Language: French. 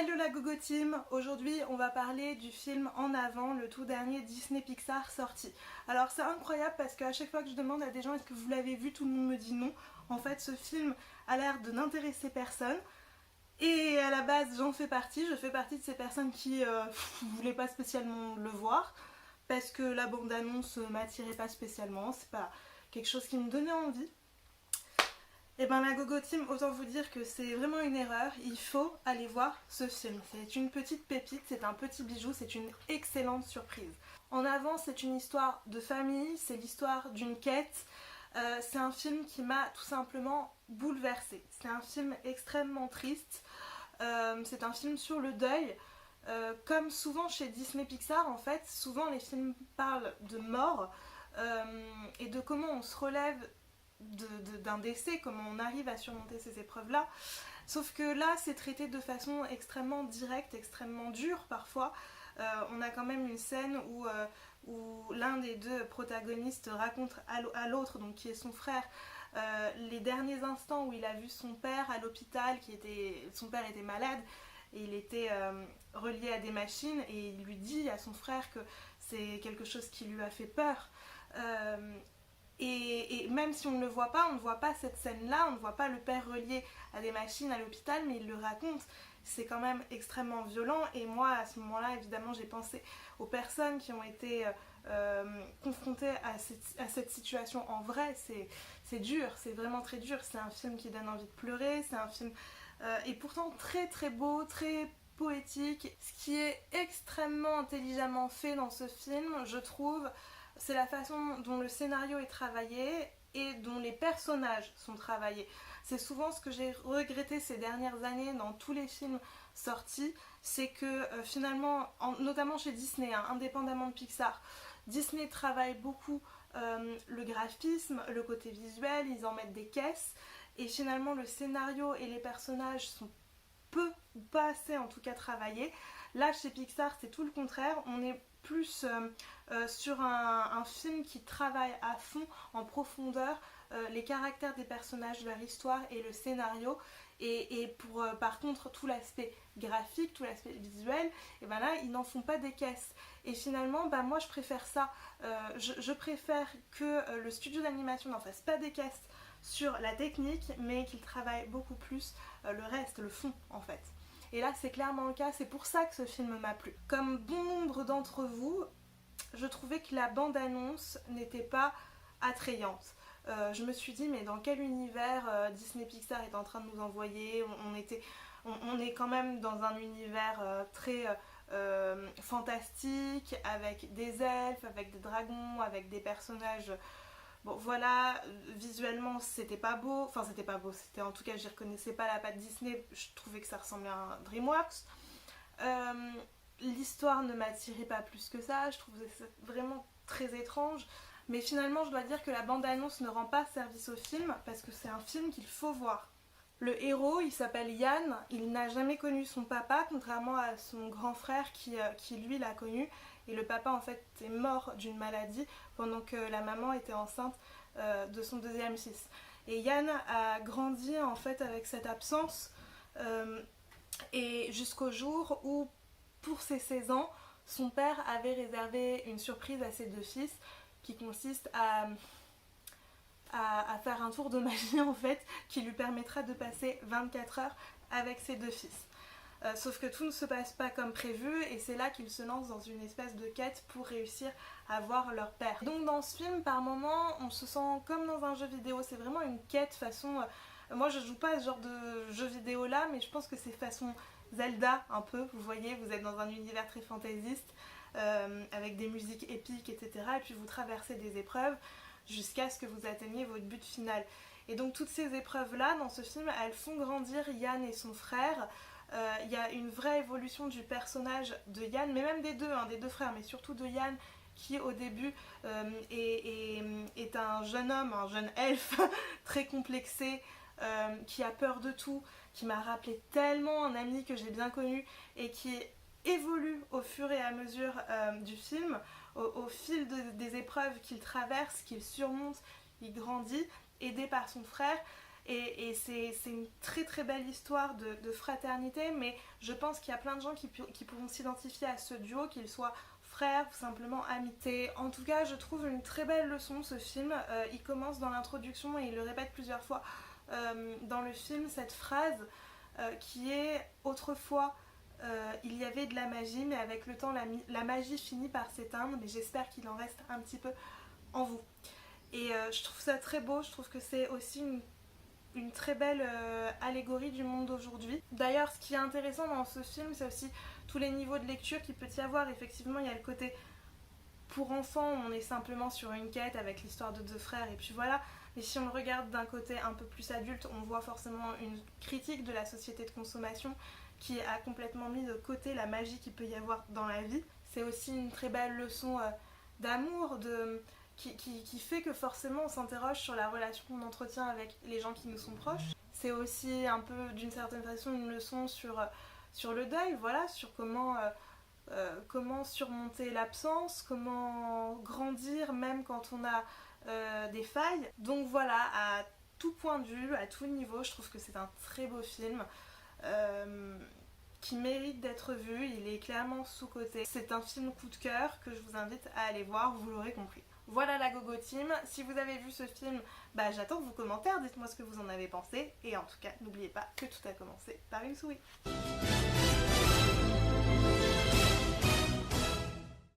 Hello la Gogo Team, aujourd'hui on va parler du film En Avant, le tout dernier Disney Pixar sorti. Alors c'est incroyable parce qu'à chaque fois que je demande à des gens est-ce que vous l'avez vu, tout le monde me dit non. En fait ce film a l'air de n'intéresser personne. Et à la base j'en fais partie, je fais partie de ces personnes qui voulaient pas spécialement le voir. Parce que la bande-annonce m'attirait pas spécialement, c'est pas quelque chose qui me donnait envie. Et ben la Gogo Team, autant vous dire que c'est vraiment une erreur, il faut aller voir ce film. C'est une petite pépite, c'est un petit bijou, c'est une excellente surprise. En Avant, c'est une histoire de famille, c'est l'histoire d'une quête. C'est un film qui m'a tout simplement bouleversée. C'est un film extrêmement triste, c'est un film sur le deuil. Comme souvent chez Disney Pixar, en fait, souvent les films parlent de mort et de comment on se relève d'un décès, comment on arrive à surmonter ces épreuves-là. Sauf que là, c'est traité de façon extrêmement directe, extrêmement dure parfois. On a quand même une scène où l'un des deux protagonistes raconte à l'autre, donc qui est son frère, les derniers instants où il a vu son père à l'hôpital, son père était malade et il était relié à des machines, et il lui dit à son frère que c'est quelque chose qui lui a fait peur. Et même si on ne le voit pas, on ne voit pas cette scène-là, on ne voit pas le père relié à des machines à l'hôpital, mais il le raconte. C'est quand même extrêmement violent, et moi à ce moment-là, évidemment, j'ai pensé aux personnes qui ont été confrontées à cette situation en vrai. C'est dur, c'est vraiment très dur. C'est un film qui donne envie de pleurer, c'est un film et pourtant très très beau, très poétique. Ce qui est extrêmement intelligemment fait dans ce film, je trouve, c'est la façon dont le scénario est travaillé et dont les personnages sont travaillés. C'est souvent ce que j'ai regretté ces dernières années dans tous les films sortis, c'est que finalement, notamment chez Disney, hein, indépendamment de Pixar, Disney travaille beaucoup le graphisme, le côté visuel, ils en mettent des caisses, et finalement le scénario et les personnages sont peu ou pas assez en tout cas travaillés. Là chez Pixar c'est tout le contraire, on est plus sur un film qui travaille à fond, en profondeur, les caractères des personnages, leur histoire et le scénario. Et pour par contre tout l'aspect graphique, tout l'aspect visuel, et ben là ils n'en font pas des caisses. Et finalement moi je préfère ça. Je préfère que le studio d'animation n'en fasse pas des caisses sur la technique, mais qu'il travaille beaucoup plus le reste, le fond en fait. Et là c'est clairement le cas, c'est pour ça que ce film m'a plu. Comme bon nombre d'entre vous, je trouvais que la bande-annonce n'était pas attrayante. Je me suis dit mais dans quel univers Disney Pixar est en train de nous envoyer. On est quand même dans un univers très fantastique, avec des elfes, avec des dragons, avec des personnages. Bon voilà, visuellement c'était pas beau, enfin c'était pas beau, c'était en tout cas je reconnaissais pas la patte Disney, je trouvais que ça ressemblait à un DreamWorks. L'histoire ne m'attirait pas plus que ça, je trouvais ça vraiment très étrange. Mais finalement je dois dire que la bande-annonce ne rend pas service au film parce que c'est un film qu'il faut voir. Le héros, il s'appelle Yann, il n'a jamais connu son papa, contrairement à son grand frère qui lui l'a connu. Et le papa en fait est mort d'une maladie pendant que la maman était enceinte de son deuxième fils. Et Yann a grandi en fait avec cette absence et jusqu'au jour où pour ses 16 ans, son père avait réservé une surprise à ses deux fils qui consiste à faire un tour de magie en fait qui lui permettra de passer 24 heures avec ses deux fils. Sauf que tout ne se passe pas comme prévu et c'est là qu'ils se lancent dans une espèce de quête pour réussir à voir leur père. Donc dans ce film, par moments, on se sent comme dans un jeu vidéo, c'est vraiment une quête façon... moi je joue pas à ce genre de jeu vidéo là, mais je pense que c'est façon Zelda un peu, vous voyez, vous êtes dans un univers très fantaisiste, avec des musiques épiques, etc. Et puis vous traversez des épreuves jusqu'à ce que vous atteigniez votre but final. Et donc toutes ces épreuves là dans ce film, elles font grandir Yann et son frère. Il y a une vraie évolution du personnage de Yann, mais même des deux frères, mais surtout de Yann qui au début est un jeune homme, un jeune elfe très complexé, qui a peur de tout, qui m'a rappelé tellement un ami que j'ai bien connu et qui évolue au fur et à mesure du film, au fil des épreuves qu'il traverse, qu'il surmonte, il grandit, aidé par son frère. et c'est une très très belle histoire de fraternité, mais je pense qu'il y a plein de gens qui pourront s'identifier à ce duo, qu'ils soient frères ou simplement amis. C'est en tout cas je trouve une très belle leçon ce film. Il commence dans l'introduction et il le répète plusieurs fois dans le film, cette phrase qui est autrefois il y avait de la magie, mais avec le temps la magie finit par s'éteindre, mais j'espère qu'il en reste un petit peu en vous. Et je trouve ça très beau, je trouve que c'est aussi une très belle allégorie du monde d'aujourd'hui. D'ailleurs, ce qui est intéressant dans ce film, c'est aussi tous les niveaux de lecture qu'il peut y avoir. Effectivement, il y a le côté pour enfants, on est simplement sur une quête avec l'histoire de deux frères, et puis voilà. Mais si on le regarde d'un côté un peu plus adulte, on voit forcément une critique de la société de consommation qui a complètement mis de côté la magie qu'il peut y avoir dans la vie. C'est aussi une très belle leçon d'amour, qui fait que forcément on s'interroge sur la relation qu'on entretient avec les gens qui nous sont proches. C'est aussi un peu d'une certaine façon une leçon sur le deuil, voilà, sur comment surmonter l'absence, comment grandir même quand on a des failles. Donc voilà, à tout point de vue, à tout niveau, je trouve que c'est un très beau film qui mérite d'être vu. Il est clairement sous-coté. C'est un film coup de cœur que je vous invite à aller voir, vous l'aurez compris. Voilà la Gogo Team. Si vous avez vu ce film, j'attends vos commentaires, dites-moi ce que vous en avez pensé. Et en tout cas, n'oubliez pas que tout a commencé par une souris.